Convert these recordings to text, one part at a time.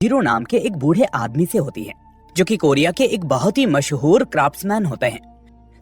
Zero नाम के एक बूढ़े आदमी से होती है, जो कि कोरिया के एक बहुत ही मशहूर क्राफ्ट्समैन होते हैं।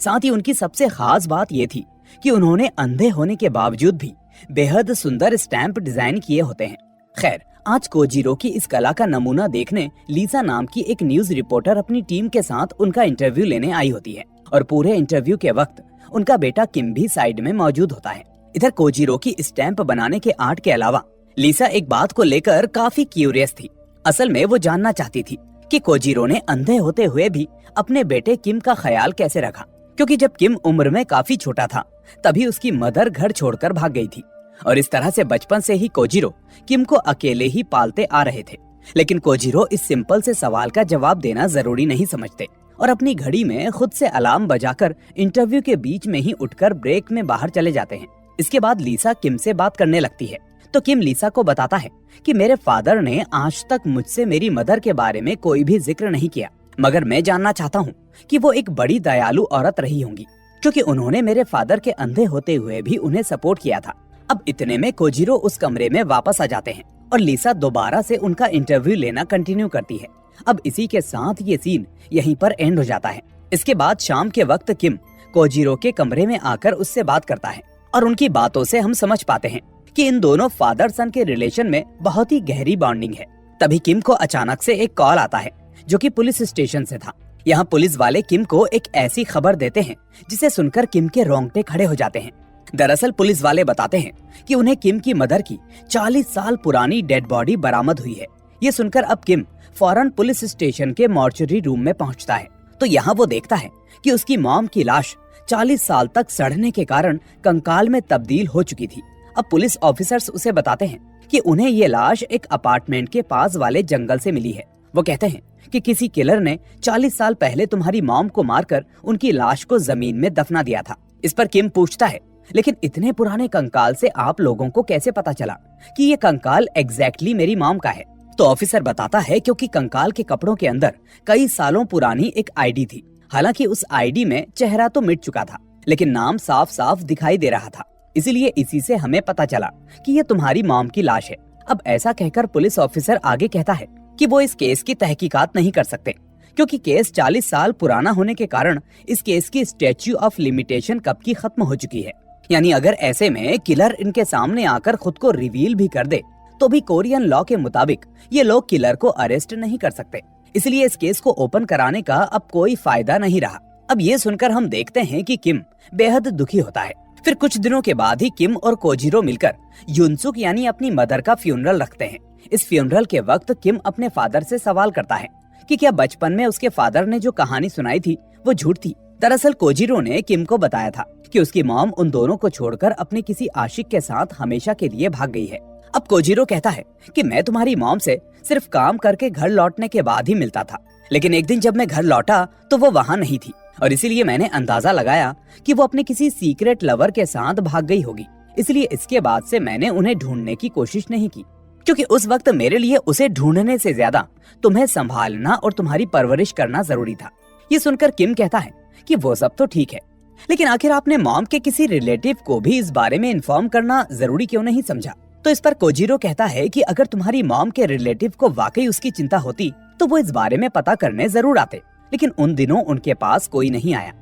साथ ही उनकी सबसे खास बात ये थी कि उन्होंने अंधे होने के बावजूद भी बेहद सुंदर स्टैंप डिजाइन किए होते हैं। खैर, आज कोजीरो की इस कला का नमूना देखने लीसा नाम की एक न्यूज रिपोर्टर अपनी टीम के साथ उनका इंटरव्यू लेने आई होती है और पूरे इंटरव्यू के वक्त उनका बेटा किम भी साइड में मौजूद होता है। इधर कोजीरो की स्टैंप बनाने के आर्ट के अलावा लीसा एक बात को लेकर काफी क्यूरियस थी। असल में वो जानना चाहती थी कि कोजीरो ने अंधे होते हुए भी अपने बेटे किम का ख्याल कैसे रखा, क्योंकि जब किम उम्र में काफी छोटा था तभी उसकी मदर घर छोड़कर भाग गई थी और इस तरह से बचपन से ही कोजीरो किम को अकेले ही पालते आ रहे थे। लेकिन कोजीरो इस सिंपल से सवाल का जवाब देना जरूरी नहीं समझते और अपनी घड़ी में खुद से अलार्म बजाकर इंटरव्यू के बीच में ही उठकर ब्रेक में बाहर चले जाते हैं। इसके बाद लीसा किम से बात करने लगती है तो किम लीसा को बताता है कि मेरे फादर ने आज तक मुझसे मेरी मदर के बारे में कोई भी जिक्र नहीं किया, मगर मैं जानना चाहता हूँ कि वो एक बड़ी दयालु औरत रही होंगी, क्योंकि उन्होंने मेरे फादर के अंधे होते हुए भी उन्हें सपोर्ट किया था। अब इतने में कोजीरो उस कमरे में वापस आ जाते हैं और लीसा दोबारा से उनका इंटरव्यू लेना कंटिन्यू करती है। अब इसी के साथ ये सीन यहीं पर एंड हो जाता है। इसके बाद शाम के वक्त किम कोजीरो के कमरे में आकर उससे बात करता है और उनकी बातों से हम समझ पाते हैं कि इन दोनों फादर सन के रिलेशन में बहुत ही गहरी बॉन्डिंग है। तभी किम को अचानक से एक कॉल आता है जो कि पुलिस स्टेशन से था। यहाँ पुलिस वाले किम को एक ऐसी खबर देते हैं जिसे सुनकर किम के रोंगटे खड़े हो जाते हैं। दरअसल पुलिस वाले बताते हैं कि उन्हें किम की मदर की 40 साल पुरानी डेड बॉडी बरामद हुई है। ये सुनकर अब किम फौरन पुलिस स्टेशन के मॉर्चरी रूम में पहुंचता है तो यहाँ वो देखता है कि उसकी मॉम की लाश 40 साल तक सड़ने के कारण कंकाल में तब्दील हो चुकी थी। अब पुलिस ऑफिसर्स उसे बताते हैं कि उन्हें ये लाश एक अपार्टमेंट के पास वाले जंगल से मिली है। वो कहते हैं कि किसी किलर ने 40 साल पहले तुम्हारी मॉम को मारकर उनकी लाश को जमीन में दफना दिया था। इस पर किम पूछता है, लेकिन इतने पुराने कंकाल से आप लोगों को कैसे पता चला कि ये कंकाल एग्जैक्टली मेरी मॉम का है? तो ऑफिसर बताता है क्योंकि कंकाल के कपड़ों के अंदर कई सालों पुरानी एक आईडी थी। हालांकि उस आईडी में चेहरा तो मिट चुका था, लेकिन नाम साफ साफ दिखाई दे रहा था, इसीलिए इसी से हमें पता चला कि ये तुम्हारी मॉम की लाश है। अब ऐसा कहकर पुलिस ऑफिसर आगे कहता है कि वो इस केस की तहकीकात नहीं कर सकते, क्योंकि केस 40 साल पुराना होने के कारण इस केस की स्टैच्यू ऑफ लिमिटेशन कब की खत्म हो चुकी है। यानी अगर ऐसे में किलर इनके सामने आकर खुद को रिवील भी कर दे तो भी कोरियन लॉ के मुताबिक ये लोग किलर को अरेस्ट नहीं कर सकते, इसलिए इस केस को ओपन कराने का अब कोई फायदा नहीं रहा। अब ये सुनकर हम देखते हैं कि किम बेहद दुखी होता है। फिर कुछ दिनों के बाद ही किम और कोजीरो मिलकर युनसुक यानी अपनी मदर का फ्यूनरल रखते हैं। इस फ्यूनरल के वक्त किम अपने फादर से सवाल करता है कि क्या बचपन में उसके फादर ने जो कहानी सुनाई थी वो झूठ थी। दरअसल कोजीरो ने किम को बताया था कि उसकी मॉम उन दोनों को छोड़कर अपने किसी आशिक के साथ हमेशा के लिए भाग गई है। अब कोजीरो कहता है कि मैं तुम्हारी मॉम से सिर्फ काम करके घर लौटने के बाद ही मिलता था, लेकिन एक दिन जब मैं घर लौटा तो वो वहाँ नहीं थी और इसीलिए मैंने अंदाजा लगाया कि वो अपने किसी सीक्रेट लवर के साथ भाग गई होगी। इसलिए इसके बाद से मैंने उन्हें ढूंढने की कोशिश नहीं की, क्योंकि उस वक्त मेरे लिए उसे ढूंढने से ज्यादा तुम्हें संभालना और तुम्हारी परवरिश करना जरूरी था। ये सुनकर किम कहता है कि वो सब तो ठीक है, लेकिन आखिर आपने मॉम के किसी रिलेटिव को भी इस बारे में इन्फॉर्म करना जरूरी क्यों नहीं समझा? तो इस पर कोजीरो कहता है कि अगर तुम्हारी मॉम के रिलेटिव को वाकई उसकी चिंता होती तो वो इस बारे में पता करने जरूर आते, लेकिन उन दिनों उनके पास कोई नहीं आया।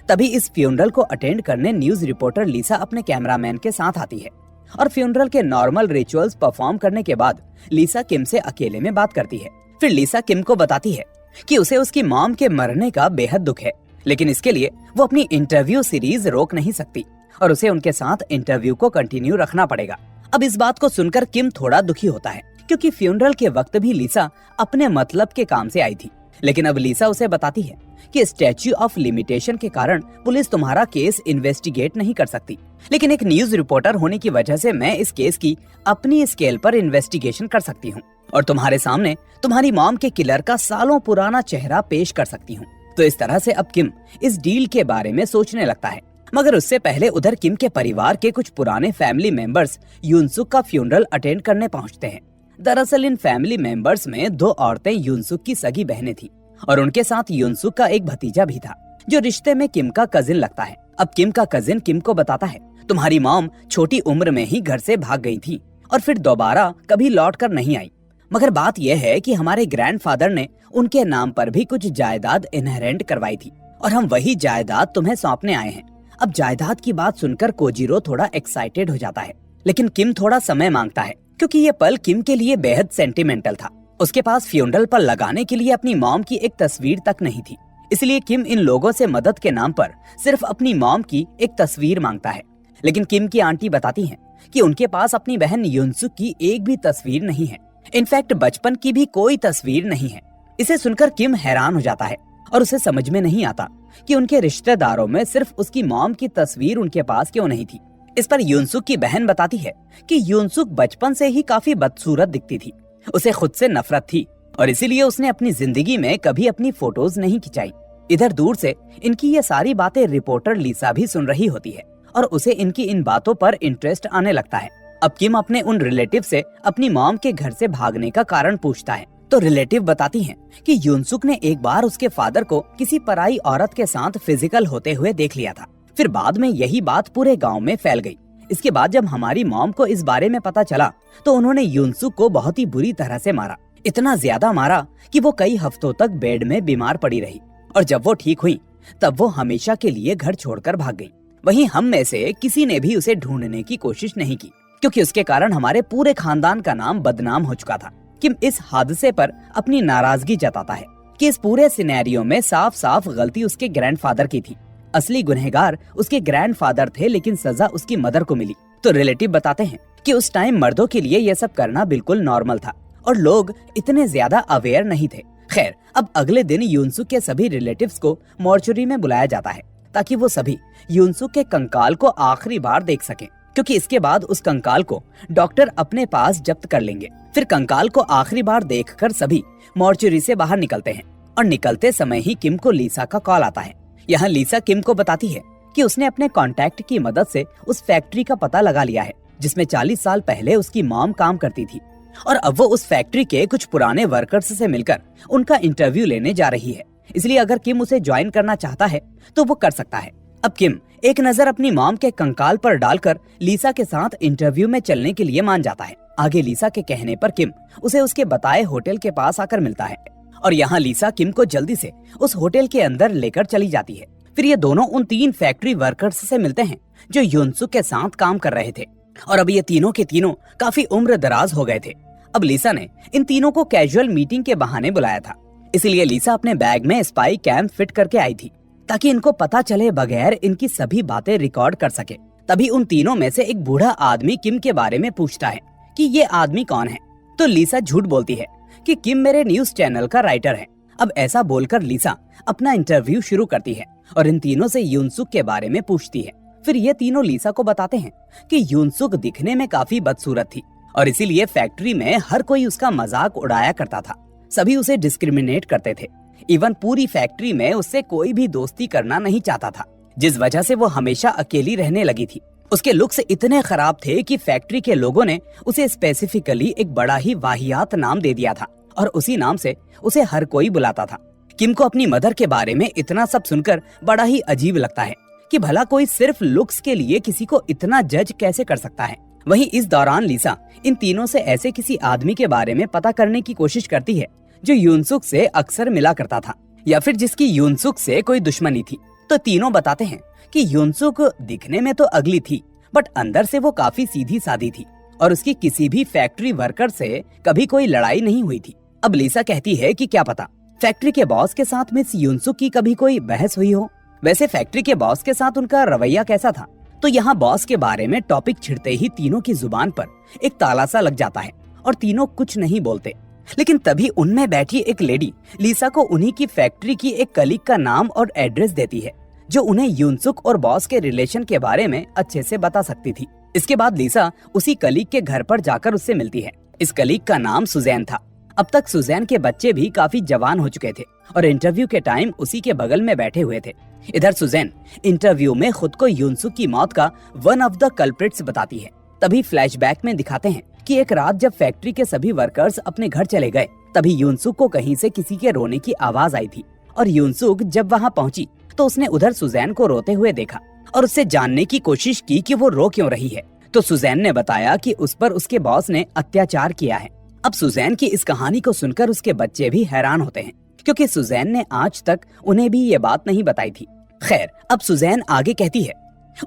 तभी इस फ्यूनरल को अटेंड करने न्यूज रिपोर्टर लीसा अपने कैमरामैन के साथ आती है और फ्यूनरल के नॉर्मल रिचुअल्स परफॉर्म करने के बाद लीसा किम से अकेले में बात करती है। फिर लीसा किम को बताती है कि उसे उसकी मॉम के मरने का बेहद दुख है, लेकिन इसके लिए वो अपनी इंटरव्यू सीरीज रोक नहीं सकती और उसे उनके साथ इंटरव्यू को कंटिन्यू रखना पड़ेगा। अब इस बात को सुनकर किम थोड़ा दुखी होता है, क्योंकि फ्यूनरल के वक्त भी लीसा अपने मतलब के काम से आई थी, लेकिन अब लीसा उसे बताती है कि स्टैच्यू ऑफ लिमिटेशन के कारण पुलिस तुम्हारा केस इन्वेस्टिगेट नहीं कर सकती, लेकिन एक न्यूज रिपोर्टर होने की वजह से मैं इस केस की अपनी स्केल पर इन्वेस्टिगेशन कर सकती हूँ और तुम्हारे सामने तुम्हारी मॉम के किलर का सालों पुराना चेहरा पेश कर सकती हूँ। तो इस तरह से अब किम इस डील के बारे में सोचने लगता है, मगर उससे पहले उधर किम के परिवार के कुछ पुराने फैमिली मेंबर्स युनसुक का फ्यूनरल अटेंड करने पहुंचते हैं। दरअसल इन फैमिली मेंबर्स में 2 औरतें युनसुक की सगी बहनें थी और उनके साथ युनसुक का एक भतीजा भी था, जो रिश्ते में किम का कजिन लगता है। अब किम का कजिन किम को बताता है, तुम्हारी मॉम छोटी उम्र में ही घर से भाग गई थी और फिर दोबारा कभी लौट कर नहीं आई, मगर बात यह है कि हमारे ग्रैंडफादर ने उनके नाम पर भी कुछ जायदाद इनहेरेंट करवाई थी और हम वही जायदाद तुम्हें सौंपने आए हैं। अब जायदाद की बात सुनकर कोजीरो थोड़ा एक्साइटेड हो जाता है, लेकिन किम थोड़ा समय मांगता है क्योंकि ये पल किम के लिए बेहद सेंटिमेंटल था। उसके पास फ्यूनरल पर लगाने के लिए अपनी मॉम की एक तस्वीर तक नहीं थी, इसलिए किम इन लोगों से मदद के नाम पर सिर्फ अपनी मॉम की एक तस्वीर मांगता है। लेकिन किम की आंटी बताती हैं कि उनके पास अपनी बहन युनसुक की एक भी तस्वीर नहीं है, इनफैक्ट बचपन की भी कोई तस्वीर नहीं है। इसे सुनकर किम हैरान हो जाता है और उसे समझ में नहीं आता कि उनके रिश्तेदारों में सिर्फ उसकी मॉम की तस्वीर उनके पास क्यों नहीं थी। इस पर युनसुक की बहन बताती है कि युनसुक बचपन से ही काफी बदसूरत दिखती थी, उसे खुद से नफरत थी और इसीलिए उसने अपनी जिंदगी में कभी अपनी फोटोज नहीं खिंचाई। इधर दूर से इनकी ये सारी बातें रिपोर्टर लिसा भी सुन रही होती है और उसे इनकी इन बातों पर इंटरेस्ट आने लगता है। अब किम अपने उन रिलेटिव से अपनी मॉम के घर से भागने का कारण पूछता है तो रिलेटिव बताती हैं कि युनसुक ने एक बार उसके फादर को किसी पराई औरत के साथ फिजिकल होते हुए देख लिया था। फिर बाद में यही बात पूरे गांव में फैल गई। इसके बाद जब हमारी मॉम को इस बारे में पता चला तो उन्होंने युनसुक को बहुत ही बुरी तरह से मारा, इतना ज्यादा मारा कि वो कई हफ्तों तक बेड में बीमार पड़ी रही और जब वो ठीक हुई तब वो हमेशा के लिए घर छोड़कर भाग गई। वहीं हम में से किसी ने भी उसे ढूंढने की कोशिश नहीं की क्योंकि उसके कारण हमारे पूरे खानदान का नाम बदनाम हो चुका था। किम इस हादसे पर अपनी नाराजगी जताता है कि इस पूरे सिनेरियो में साफ साफ गलती उसके ग्रैंडफादर की थी। असली गुनहगार उसके ग्रैंडफादर थे, लेकिन सजा उसकी मदर को मिली। तो रिलेटिव बताते हैं कि उस टाइम मर्दों के लिए यह सब करना बिल्कुल नॉर्मल था और लोग इतने ज्यादा अवेयर नहीं थे। खैर, अब अगले दिन युनसुक के सभी रिलेटिव्स को मॉर्चुरी में बुलाया जाता है ताकि वो सभी युनसुक के कंकाल को आखिरी बार देख सकें, क्योंकि इसके बाद उस कंकाल को डॉक्टर अपने पास जब्त कर लेंगे। फिर कंकाल को आखिरी बार देखकर सभी मॉर्चुरी से बाहर निकलते हैं और निकलते समय ही किम को लिसा का कॉल आता है। यहाँ लिसा किम को बताती है कि उसने अपने कॉन्टैक्ट की मदद से उस फैक्ट्री का पता लगा लिया है जिसमें 40 साल पहले उसकी मॉम काम करती थी और अब वो उस फैक्ट्री के कुछ पुराने वर्कर्स से मिलकर उनका इंटरव्यू लेने जा रही है। इसलिए अगर किम उसे ज्वाइन करना चाहता है तो वो कर सकता है। अब किम एक नजर अपनी मॉम के कंकाल पर डालकर लिसा के साथ इंटरव्यू में चलने के लिए मान जाता है। आगे लिसा के कहने पर किम उसे उसके बताए होटल के पास आकर मिलता है और यहाँ लिसा किम को जल्दी से उस होटल के अंदर लेकर चली जाती है। फिर ये दोनों उन 3 फैक्ट्री वर्कर्स से मिलते हैं जो युनसुक के साथ काम कर रहे थे और अब ये तीनों के तीनों काफी उम्र दराज हो गए थे। अब लिसा ने इन तीनों को कैजुअल मीटिंग के बहाने बुलाया था, इसलिए लिसा अपने बैग में स्पाई कैम फिट करके आई थी ताकि इनको पता चले बगैर इनकी सभी बातें रिकॉर्ड कर सके। तभी उन तीनों में से एक बूढ़ा आदमी किम के बारे में पूछता है कि ये आदमी कौन है, तो लिसा झूठ बोलती है कि किम मेरे न्यूज चैनल का राइटर है। अब ऐसा बोलकर लिसा अपना इंटरव्यू शुरू करती है और इन तीनों से युनसुक के बारे में पूछती है। फिर ये तीनों लिसा को बताते हैं कि युनसुक दिखने में काफी बदसूरत थी और इसीलिए फैक्ट्री में हर कोई उसका मजाक उड़ाया करता था। सभी उसे डिस्क्रिमिनेट करते थे, इवन पूरी फैक्ट्री में उससे कोई भी दोस्ती करना नहीं चाहता था, जिस वजह से वो हमेशा अकेली रहने लगी थी। उसके लुक्स इतने खराब थे कि फैक्ट्री के लोगों ने उसे स्पेसिफिकली एक बड़ा ही वाहियात नाम दे दिया था और उसी नाम से उसे हर कोई बुलाता था। किम को अपनी मदर के बारे में इतना सब सुनकर बड़ा ही अजीब लगता है कि भला कोई सिर्फ लुक्स के लिए किसी को इतना जज कैसे कर सकता है। वहीं इस दौरान लिसा इन तीनों से ऐसे किसी आदमी के बारे में पता करने की कोशिश करती है जो युनसुक से अक्सर मिला करता था या फिर जिसकी युनसुक से कोई दुश्मनी थी। तो तीनों बताते हैं कि युनसुक दिखने में तो अगली थी, बट अंदर से वो काफी सीधी सादी थी और उसकी किसी भी फैक्ट्री वर्कर से कभी कोई लड़ाई नहीं हुई थी। अब लिसा कहती है कि क्या पता फैक्ट्री के बॉस के साथ मिस युनसुक की कभी कोई बहस हुई हो। वैसे फैक्ट्री के बॉस के साथ उनका रवैया कैसा था? तो यहाँ बॉस के बारे में टॉपिक छिड़ते ही तीनों की जुबान पर एक ताला सा लग जाता है और तीनों कुछ नहीं बोलते। लेकिन तभी उनमें बैठी एक लेडी लिसा को उन्हीं की फैक्ट्री की एक कलीग का नाम और एड्रेस देती है जो उन्हें युनसुक और बॉस के रिलेशन के बारे में अच्छे से बता सकती थी। इसके बाद लिसा उसी कलीग के घर पर जाकर उससे मिलती है। इस कलीग का नाम सुजैन था। अब तक सुजैन के बच्चे भी काफी जवान हो चुके थे और इंटरव्यू के टाइम उसी के बगल में बैठे हुए थे। इधर सुजैन इंटरव्यू में खुद को युनसुक की मौत का वन ऑफ द कल्प्रिट्स बताती है। तभी फ्लैशबैक में दिखाते हैं कि एक रात जब फैक्ट्री के सभी वर्कर्स अपने घर चले गए तभी युनसुक को कहीं से किसी के रोने की आवाज आई थी और युनसुक जब वहां पहुंची तो उसने उधर सुजैन को रोते हुए देखा और उससे जानने की कोशिश की कि वो रो क्यों रही है। तो सुजैन ने बताया कि उस पर उसके बॉस ने अत्याचार किया है अब सुजैन की इस कहानी को सुनकर उसके बच्चे भी हैरान होते हैं, क्योंकि सुजैन ने आज तक उन्हें भी ये बात नहीं बताई थी। खैर, अब सुजैन आगे कहती है,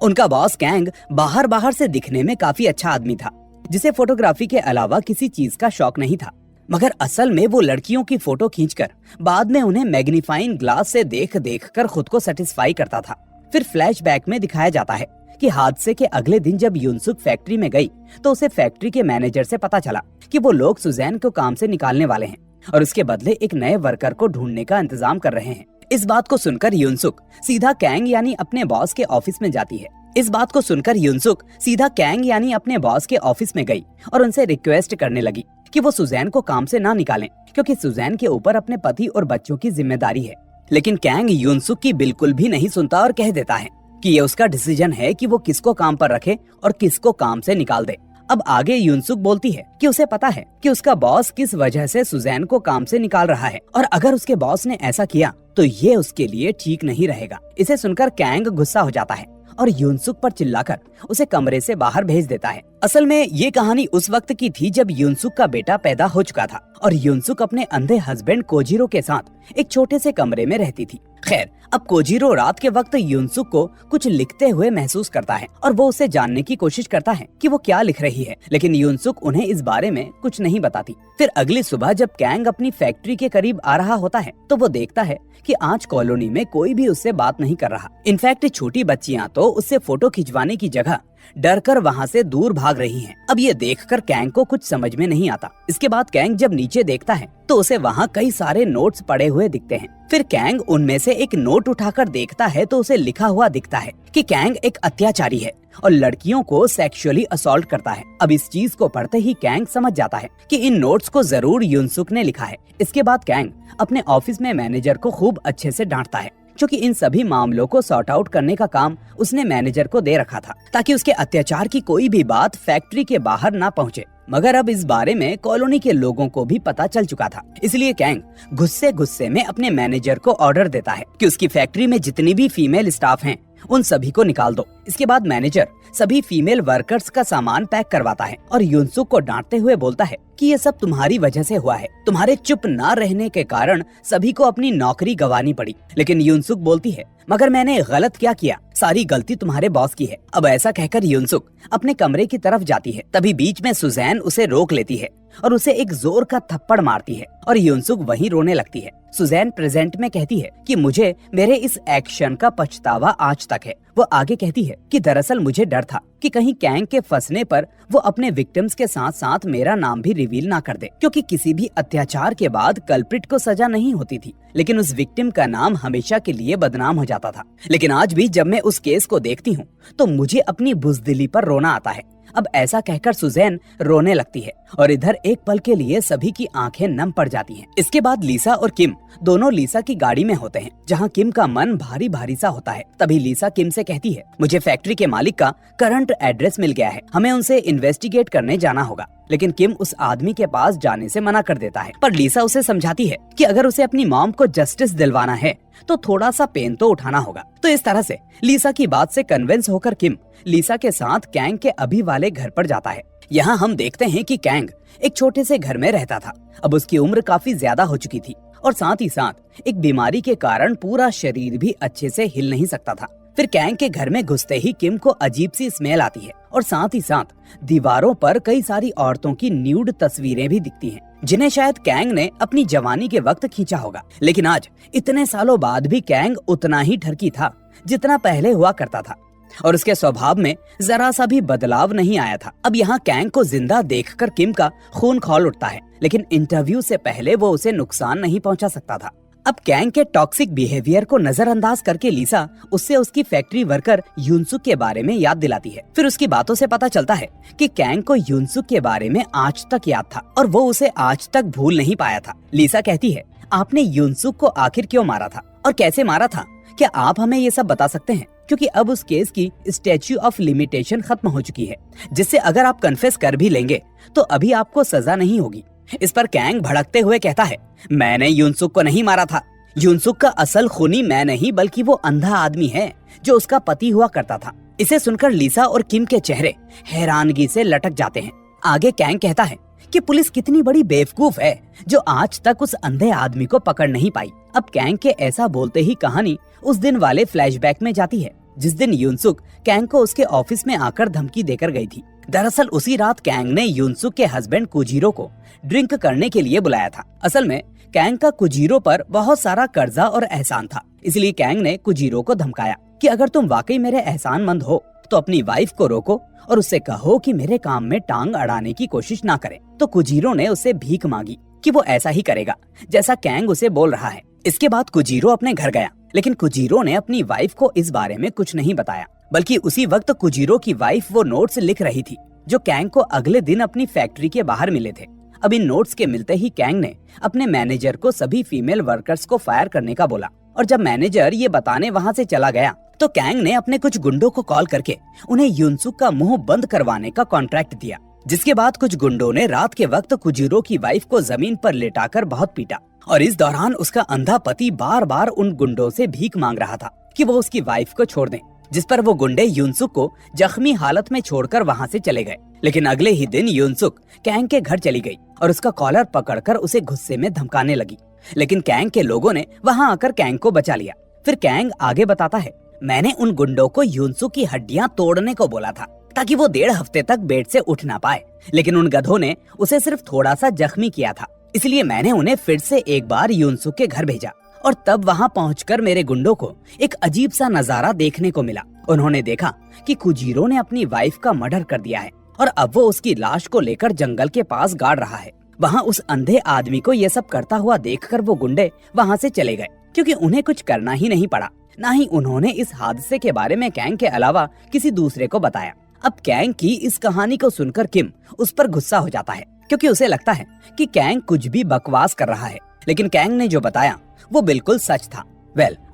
उनका बॉस कैंग बाहर बाहर से दिखने में काफी अच्छा आदमी था, जिसे फोटोग्राफी के अलावा किसी चीज का शौक नहीं था, मगर असल में वो लड़कियों की फोटो खींचकर बाद में उन्हें मैग्नीफाइंग ग्लास से देख देख कर खुद को सेटिस्फाई करता था। फिर फ्लैशबैक में दिखाया जाता है कि हादसे के अगले दिन जब युनसुक फैक्ट्री में गई तो उसे फैक्ट्री के मैनेजर से पता चला कि वो लोग सुजैन को काम से निकालने वाले हैं और उसके बदले एक नए वर्कर को ढूंढने का इंतजाम कर रहे हैं। इस बात को सुनकर युनसुक सीधा कैंग यानी अपने बॉस के ऑफिस में जाती है। इस बात को सुनकर युनसुक सीधा कैंग यानी अपने बॉस के ऑफिस में गई और उनसे रिक्वेस्ट करने लगी कि वो सुजैन को काम से ना निकालें, क्योंकि सुजैन के ऊपर अपने पति और बच्चों की जिम्मेदारी है। लेकिन कैंग युनसुक की बिल्कुल भी नहीं सुनता और कह देता है कि ये उसका डिसीजन है कि वो किसको काम पर रखे और किसको काम से निकाल दे। अब आगे युनसुक बोलती है कि उसे पता है कि उसका बॉस किस वजह से सुजैन को काम से निकाल रहा है और अगर उसके बॉस ने ऐसा किया तो ये उसके लिए ठीक नहीं रहेगा। इसे सुनकर कैंग गुस्सा हो जाता है और युनसुक पर चिल्लाकर उसे कमरे से बाहर भेज देता है। असल में ये कहानी उस वक्त की थी जब युनसुक का बेटा पैदा हो चुका था और युनसुक अपने अंधे हस्बैंड कोजिरो के साथ एक छोटे से कमरे में रहती थी। खैर, अब कोजिरो रात के वक्त युनसुक को कुछ लिखते हुए महसूस करता है और वो उसे जानने की कोशिश करता है कि वो क्या लिख रही है, लेकिन युनसुक उन्हें इस बारे में कुछ नहीं बताती। फिर अगली सुबह जब कैंग अपनी फैक्ट्री के करीब आ रहा होता है तो वो देखता है कि आज कॉलोनी में कोई भी उससे बात नहीं कर रहा। इनफैक्ट छोटी बच्चियां तो उससे फोटो खिंचवाने की जगह डरकर वहां से दूर भाग रही हैं। अब ये देखकर कैंग को कुछ समझ में नहीं आता। इसके बाद कैंग जब नीचे देखता है तो उसे वहां कई सारे नोट्स पड़े हुए दिखते हैं। फिर कैंग उनमें से एक नोट उठाकर देखता है तो उसे लिखा हुआ दिखता है कि कैंग एक अत्याचारी है और लड़कियों को सेक्सुअली असॉल्ट करता है। अब इस चीज को पढ़ते ही कैंग समझ जाता है कि इन नोट्स को जरूर युनसुक ने लिखा है। इसके बाद कैंग अपने ऑफिस में मैनेजर को खूब अच्छे से डांटता है, क्योंकि इन सभी मामलों को सॉर्ट आउट करने का काम उसने मैनेजर को दे रखा था ताकि उसके अत्याचार की कोई भी बात फैक्ट्री के बाहर ना पहुंचे। मगर अब इस बारे में कॉलोनी के लोगों को भी पता चल चुका था, इसलिए कैंग गुस्से गुस्से में अपने मैनेजर को ऑर्डर देता है कि उसकी फैक्ट्री में जितनी भी फीमेल स्टाफ हैं उन सभी को निकाल दो। इसके बाद मैनेजर सभी फीमेल वर्कर्स का सामान पैक करवाता है और युनसुक को डांटते हुए बोलता है कि ये सब तुम्हारी वजह से हुआ है, तुम्हारे चुप ना रहने के कारण सभी को अपनी नौकरी गंवानी पड़ी। लेकिन युनसुक बोलती है, मगर मैंने गलत क्या किया, सारी गलती तुम्हारे बॉस की है। अब ऐसा कहकर युनसुक अपने कमरे की तरफ जाती है, तभी बीच में सुजैन उसे रोक लेती है और उसे एक जोर का थप्पड़ मारती है और युनसुक वहीं रोने लगती है। सुजैन प्रेजेंट में कहती है कि मुझे मेरे इस एक्शन का पछतावा आज तक है। वो आगे कहती है कि दरअसल मुझे डर था कि कहीं कैंग के फंसने पर वो अपने विक्टिम्स के साथ साथ मेरा नाम भी रिवील ना कर दे, क्योंकि किसी भी अत्याचार के बाद कल्प्रिट को सजा नहीं होती थी, लेकिन उस विक्टिम का नाम हमेशा के लिए बदनाम हो जाता था। लेकिन आज भी जब मैं उस केस को देखती हूँ तो मुझे अपनी बुज़दिली पर रोना आता है। अब ऐसा कहकर सुजैन रोने लगती है और इधर एक पल के लिए सभी की आंखें नम पड़ जाती हैं। इसके बाद लिसा और किम दोनों लिसा की गाड़ी में होते हैं, जहां किम का मन भारी भारी सा होता है। तभी लिसा किम से कहती है, मुझे फैक्ट्री के मालिक का करंट एड्रेस मिल गया है, हमें उनसे इन्वेस्टिगेट करने जाना होगा। लेकिन किम उस आदमी के पास जाने से मना कर देता है, पर लिसा उसे समझाती है कि अगर उसे अपनी मॉम को जस्टिस दिलवाना है तो थोड़ा सा पेन तो उठाना होगा। तो इस तरह से लिसा की बात से कन्विंस होकर किम लिसा के साथ कैंग के अभी वाले घर पर जाता है। यहाँ हम देखते हैं कि कैंग एक छोटे से घर में रहता था। अब उसकी उम्र काफी ज्यादा हो चुकी थी और साथ ही साथ एक बीमारी के कारण पूरा शरीर भी अच्छे से हिल नहीं सकता था। फिर कैंग के घर में घुसते ही किम को अजीब सी स्मेल आती है और साथ ही साथ दीवारों पर कई सारी औरतों की न्यूड तस्वीरें भी दिखती हैं, जिन्हें शायद कैंग ने अपनी जवानी के वक्त खींचा होगा। लेकिन आज इतने सालों बाद भी कैंग उतना ही ठरकी था जितना पहले हुआ करता था और उसके स्वभाव में जरा सा भी बदलाव नहीं आया था। अब यहाँ कैंग को जिंदा देखकर किम का खून खौल उठता है, लेकिन इंटरव्यू से पहले वो उसे नुकसान नहीं पहुंचा सकता था। अब कैंग के टॉक्सिक बिहेवियर को नजरअंदाज करके लिसा उससे उसकी फैक्ट्री वर्कर युनसुक के बारे में याद दिलाती है। फिर उसकी बातों से पता चलता है कि कैंग को युनसुक के बारे में आज तक याद था और वो उसे आज तक भूल नहीं पाया था। लिसा कहती है, आपने युनसुक को आखिर क्यों मारा था और कैसे मारा था, क्या आप हमें ये सब बता सकते हैं? क्योंकि अब उस केस की स्टैच्यू ऑफ लिमिटेशन खत्म हो चुकी है, जिससे अगर आप कन्फेस कर भी लेंगे तो अभी आपको सजा नहीं होगी। इस पर कैंग भड़कते हुए कहता है, मैंने युनसुक को नहीं मारा था। युनसुक का असल खूनी मैं नहीं बल्कि वो अंधा आदमी है जो उसका पति हुआ करता था। इसे सुनकर लिसा और किम के चेहरे हैरानगी से लटक जाते हैं आगे कैंग कहता है कि पुलिस कितनी बड़ी बेवकूफ है जो आज तक उस अंधे आदमी को पकड़ नहीं पाई। अब कैंग के ऐसा बोलते ही कहानी उस दिन वाले फ्लैशबैक में जाती है जिस दिन युनसुक कैंग को उसके ऑफिस में आकर धमकी देकर गई थी। दरअसल उसी रात कैंग ने युनसुक के हस्बैंड कुजीरो को ड्रिंक करने के लिए बुलाया था। असल में कैंग का कुजीरो पर बहुत सारा कर्जा और एहसान था, इसलिए कैंग ने कुजीरो को धमकाया कि अगर तुम वाकई मेरे एहसानमंद हो तो अपनी वाइफ को रोको और उससे कहो कि मेरे काम में टांग अड़ाने की कोशिश ना करे। तो कुजीरो ने उससे भीख मांगी कि वो ऐसा ही करेगा जैसा कैंग उसे बोल रहा है। इसके बाद कुजीरो अपने घर गया, लेकिन कुजीरो ने अपनी वाइफ को इस बारे में कुछ नहीं बताया, बल्कि उसी वक्त कुजीरो की वाइफ वो नोट्स लिख रही थी जो कैंग को अगले दिन अपनी फैक्ट्री के बाहर मिले थे। अब इन नोट्स के मिलते ही कैंग ने अपने मैनेजर को सभी फीमेल वर्कर्स को फायर करने का बोला, और जब मैनेजर ये बताने वहाँ से चला गया तो कैंग ने अपने कुछ गुंडों को कॉल करके उन्हें युनसुक का मुंह बंद करवाने का कॉन्ट्रैक्ट दिया। जिसके बाद कुछ गुंडों ने रात के वक्त कुजीरो की वाइफ को जमीन पर लेटाकर बहुत पीटा, और इस दौरान उसका अंधा पति बार बार उन गुंडों से भीख मांग रहा था कि वो उसकी वाइफ को छोड़ दें, जिस पर वो गुंडे युनसुक को जख्मी हालत में छोड़कर वहाँ से चले गए। लेकिन अगले ही दिन युनसुक कैंग के घर चली गई और उसका कॉलर पकड़कर उसे गुस्से में धमकाने लगी, लेकिन कैंग के लोगों ने वहाँ आकर कैंग को बचा लिया। फिर कैंग आगे बताता है, मैंने उन गुंडों को युनसुक की हड्डियां तोड़ने को बोला था ताकि वो 1.5 हफ्ते तक बेड से उठ ना पाए, लेकिन उन गधों ने उसे सिर्फ थोड़ा सा जख्मी किया था, इसलिए मैंने उन्हें फिर से एक बार युनसुक के घर भेजा। और तब वहाँ पहुंचकर मेरे गुंडों को एक अजीब सा नजारा देखने को मिला। उन्होंने देखा कि कुजीरो ने अपनी वाइफ का मर्डर कर दिया है और अब वो उसकी लाश को लेकर जंगल के पास गाड़ रहा है। वहाँ उस अंधे आदमी को ये सब करता हुआ देखकर वो गुंडे वहाँ से चले गए, क्योंकि उन्हें कुछ करना ही नहीं पड़ा। ना ही उन्होंने इस हादसे के बारे में कैंग के अलावा किसी दूसरे को बताया। अब कैंग की इस कहानी को सुनकर किम उस पर गुस्सा हो जाता है, क्योंकि उसे लगता है कि कैंग कुछ भी बकवास कर रहा है, लेकिन कैंग ने जो बताया वो बिल्कुल सच था।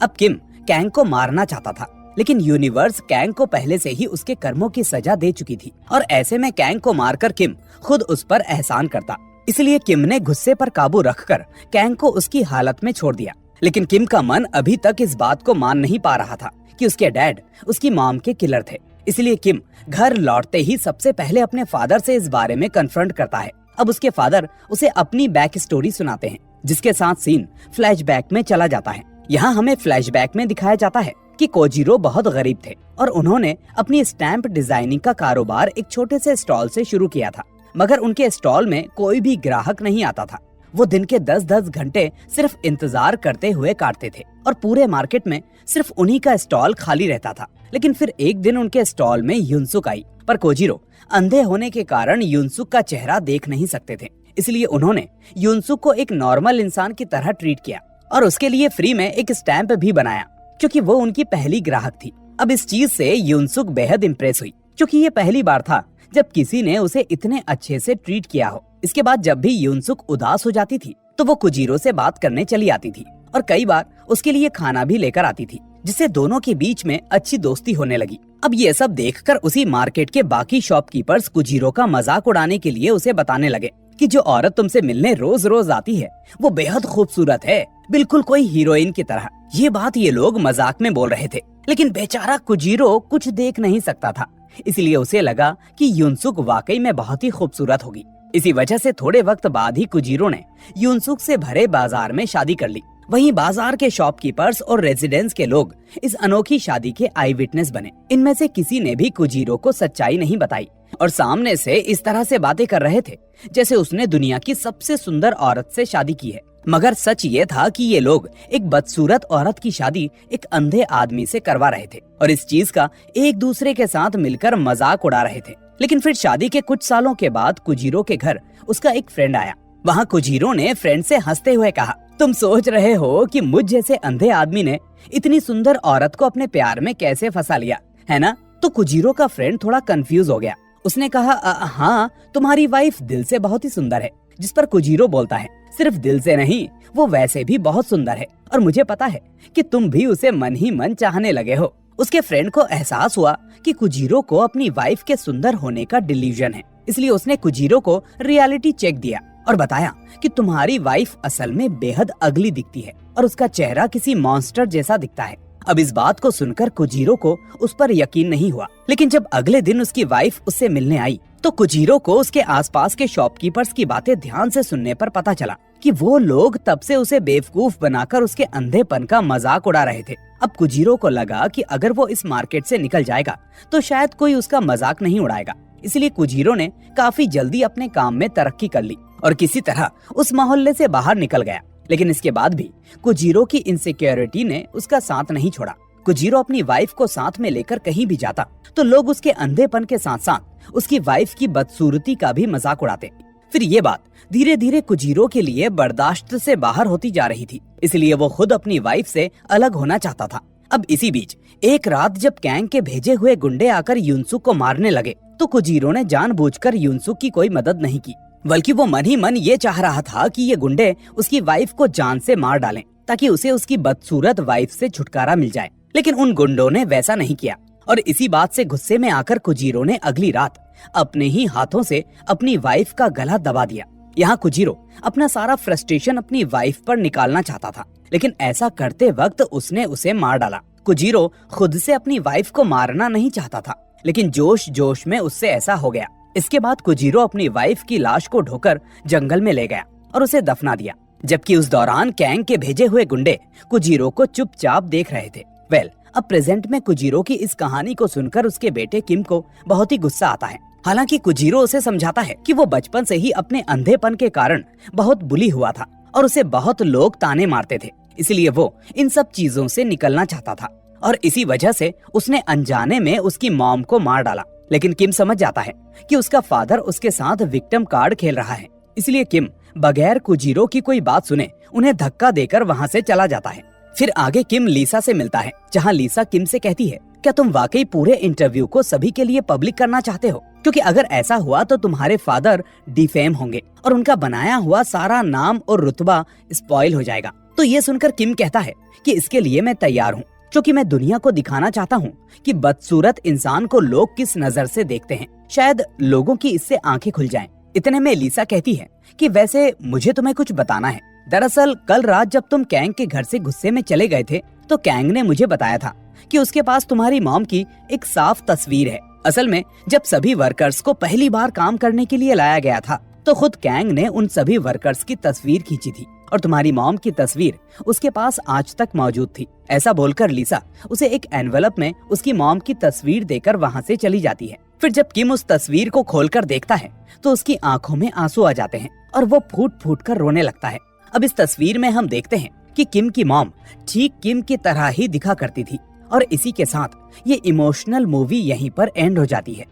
अब किम कैंग को मारना चाहता था, लेकिन यूनिवर्स कैंग को पहले से ही उसके कर्मों की सजा दे चुकी थी, और ऐसे में कैंग को मारकर किम खुद उस पर एहसान करता। इसलिए किम ने गुस्से पर काबू रखकर कैंग को उसकी हालत में छोड़ दिया। लेकिन किम का मन अभी तक इस बात को मान नहीं पा रहा था कि उसके डैड उसकी मॉम के किलर थे। इसलिए किम घर लौटते ही सबसे पहले अपने फादर से इस बारे में कन्फ्रंट करता है। अब उसके फादर उसे अपनी बैक स्टोरी सुनाते हैं, जिसके साथ सीन फ्लैशबैक में चला जाता है। यहाँ हमें फ्लैशबैक में दिखाया जाता है कि कोजीरो बहुत गरीब थे और उन्होंने अपनी स्टैंप डिजाइनिंग का कारोबार एक छोटे से स्टॉल से शुरू किया था, मगर उनके स्टॉल में कोई भी ग्राहक नहीं आता था। वो दिन के 10-10 घंटे सिर्फ इंतजार करते हुए काटते थे और पूरे मार्केट में सिर्फ उन्हीं का स्टॉल खाली रहता था। लेकिन फिर एक दिन उनके स्टॉल में युनसुक आई, पर कोजीरो अंधे होने के कारण युनसुक का चेहरा देख नहीं सकते थे, इसलिए उन्होंने युनसुक को एक नॉर्मल इंसान की तरह ट्रीट किया और उसके लिए फ्री में एक स्टैंप भी बनाया, क्योंकि वो उनकी पहली ग्राहक थी। अब इस चीज से युनसुक बेहद इम्प्रेस हुई, क्योंकि ये पहली बार था जब किसी ने उसे इतने अच्छे से ट्रीट किया हो। इसके बाद जब भी युनसुक उदास हो जाती थी तो वो कुजीरो से बात करने चली आती थी और कई बार उसके लिए खाना भी लेकर आती थी, जिससे दोनों के बीच में अच्छी दोस्ती होने लगी। अब ये सब देखकर उसी मार्केट के बाकी शॉपकीपर्स कुजीरो का मजाक उड़ाने के लिए उसे बताने लगे कि जो औरत तुमसे मिलने रोज रोज आती है वो बेहद खूबसूरत है, बिल्कुल कोई हीरोइन की तरह। ये बात ये लोग मजाक में बोल रहे थे, लेकिन बेचारा कुजीरो कुछ देख नहीं सकता था, इसलिए उसे लगा कि युनसुक वाकई में बहुत ही खूबसूरत होगी। इसी वजह से थोड़े वक्त बाद ही कुजीरो ने युनसुक से भरे बाजार में शादी कर ली। वहीं बाजार के शॉपकीपर्स और रेजिडेंट्स के लोग इस अनोखी शादी के आई विटनेस बने। इनमें से किसी ने भी कुजीरो को सच्चाई नहीं बताई और सामने से इस तरह से बातें कर रहे थे जैसे उसने दुनिया की सबसे सुंदर औरत से शादी की है। मगर सच ये था कि ये लोग एक बदसूरत औरत की शादी एक अंधे आदमी से करवा रहे थे और इस चीज का एक दूसरे के साथ मिलकर मजाक उड़ा रहे थे। लेकिन फिर शादी के कुछ सालों के बाद कुजीरो के घर उसका एक फ्रेंड आया। वहाँ कुजीरो ने फ्रेंड से हंसते हुए कहा, तुम सोच रहे हो कि मुझ जैसे अंधे आदमी ने इतनी सुंदर औरत को अपने प्यार में कैसे फंसा लिया है ना? तो कुजीरो का फ्रेंड थोड़ा कंफ्यूज हो गया। उसने कहा, हाँ, तुम्हारी वाइफ दिल से बहुत ही सुंदर है। जिस पर कुजीरो बोलता है, सिर्फ दिल से नहीं, वो वैसे भी बहुत सुंदर है और मुझे पता है कि तुम भी उसे मन ही मन चाहने लगे हो। उसके फ्रेंड को एहसास हुआ कि कुजीरो को अपनी वाइफ के सुंदर होने का डिल्यूजन है, इसलिए उसने कुजीरो को रियलिटी चेक दिया और बताया कि तुम्हारी वाइफ असल में बेहद अगली दिखती है और उसका चेहरा किसी मॉन्स्टर जैसा दिखता है। अब इस बात को सुनकर कोजीरो को उस पर यकीन नहीं हुआ, लेकिन जब अगले दिन उसकी वाइफ उससे मिलने आई तो कोजीरो को उसके आसपास के शॉपकीपर्स की बातें ध्यान से सुनने पर पता चला कि वो लोग तब से उसे बेवकूफ बनाकर उसके अंधेपन का मजाक उड़ा रहे थे। अब कोजीरो को लगा कि अगर वो इस मार्केट से निकल जाएगा तो शायद कोई उसका मजाक नहीं उड़ाएगा, इसलिए कोजीरो ने काफी जल्दी अपने काम में तरक्की कर ली और किसी तरह उस मोहल्ले से बाहर निकल गया। लेकिन इसके बाद भी कोजीरो की इनसिक्योरिटी ने उसका साथ नहीं छोड़ा। कोजीरो अपनी वाइफ को साथ में लेकर कहीं भी जाता तो लोग उसके अंधेपन के साथ साथ उसकी वाइफ की बदसूरती का भी मजाक उड़ाते। फिर ये बात धीरे धीरे कोजीरो के लिए बर्दाश्त से बाहर होती जा रही थी, इसलिए वो खुद अपनी वाइफ से अलग होना चाहता था। अब इसी बीच एक रात जब कैंग के भेजे हुए गुंडे आकर युनसुक को मारने लगे तो कोजीरो ने जानबूझकर युनसुक की कोई मदद नहीं की, बल्कि वो मन ही मन ये चाह रहा था कि ये गुंडे उसकी वाइफ को जान से मार डालें ताकि उसे उसकी बदसूरत वाइफ से छुटकारा मिल जाए। लेकिन उन गुंडों ने वैसा नहीं किया और इसी बात से गुस्से में आकर कोजीरो ने अगली रात अपने ही हाथों से अपनी वाइफ का गला दबा दिया। यहाँ कोजीरो अपना सारा फ्रस्ट्रेशन अपनी वाइफ पर निकालना चाहता था, लेकिन ऐसा करते वक्त उसने उसे मार डाला। कोजीरो खुद से अपनी वाइफ को मारना नहीं चाहता था, लेकिन जोश जोश में उससे ऐसा हो गया। इसके बाद कोजीरो अपनी वाइफ की लाश को ढोकर जंगल में ले गया और उसे दफना दिया, जबकि उस दौरान कैंग के भेजे हुए गुंडे कोजीरो को चुपचाप देख रहे थे। अब प्रेजेंट में कोजीरो की इस कहानी को सुनकर उसके बेटे किम को बहुत ही गुस्सा आता है। हालांकि कोजीरो उसे समझाता है कि वो बचपन से ही अपने अंधेपन के कारण बहुत बुली हुआ था और उसे बहुत लोग ताने मारते थे, इसलिए वो इन सब चीजों से निकलना चाहता था और इसी वजह से उसने अनजाने में उसकी मॉम को मार डाला। लेकिन किम समझ जाता है कि उसका फादर उसके साथ विक्टिम कार्ड खेल रहा है, इसलिए किम बगैर कोजीरो की कोई बात सुने उन्हें धक्का देकर वहाँ से चला जाता है। फिर आगे किम लीसा से मिलता है, जहाँ लीसा किम से कहती है, क्या तुम वाकई पूरे इंटरव्यू को सभी के लिए पब्लिक करना चाहते हो? क्योंकि अगर ऐसा हुआ तो तुम्हारे फादर डिफेम होंगे और उनका बनाया हुआ सारा नाम और रुतबा स्पॉइल हो जाएगा। तो ये सुनकर किम कहता है कि इसके लिए मैं तैयार हूँ, क्योंकि मैं दुनिया को दिखाना चाहता हूँ कि बदसूरत इंसान को लोग किस नजर से देखते हैं। शायद लोगों की इससे आंखें खुल जाएं। इतने में लीसा कहती है कि वैसे मुझे तुम्हें कुछ बताना है। दरअसल कल रात जब तुम कैंग के घर से गुस्से में चले गए थे तो कैंग ने मुझे बताया था कि उसके पास तुम्हारी मॉम की एक साफ तस्वीर है। असल में जब सभी वर्कर्स को पहली बार काम करने के लिए लाया गया था तो खुद कैंग ने उन सभी वर्कर्स की तस्वीर खींची थी और तुम्हारी मॉम की तस्वीर उसके पास आज तक मौजूद थी। ऐसा बोलकर लीसा उसे एक एनवेलप में उसकी मॉम की तस्वीर देकर वहाँ से चली जाती है। फिर जब किम उस तस्वीर को खोलकर देखता है तो उसकी आंखों में आंसू आ जाते हैं और वो फूट फूट कर रोने लगता है। अब इस तस्वीर में हम देखते हैं कि किम की मॉम ठीक किम की तरह ही दिखा करती थी और इसी के साथ ये इमोशनल मूवी यहीं पर एंड हो जाती है।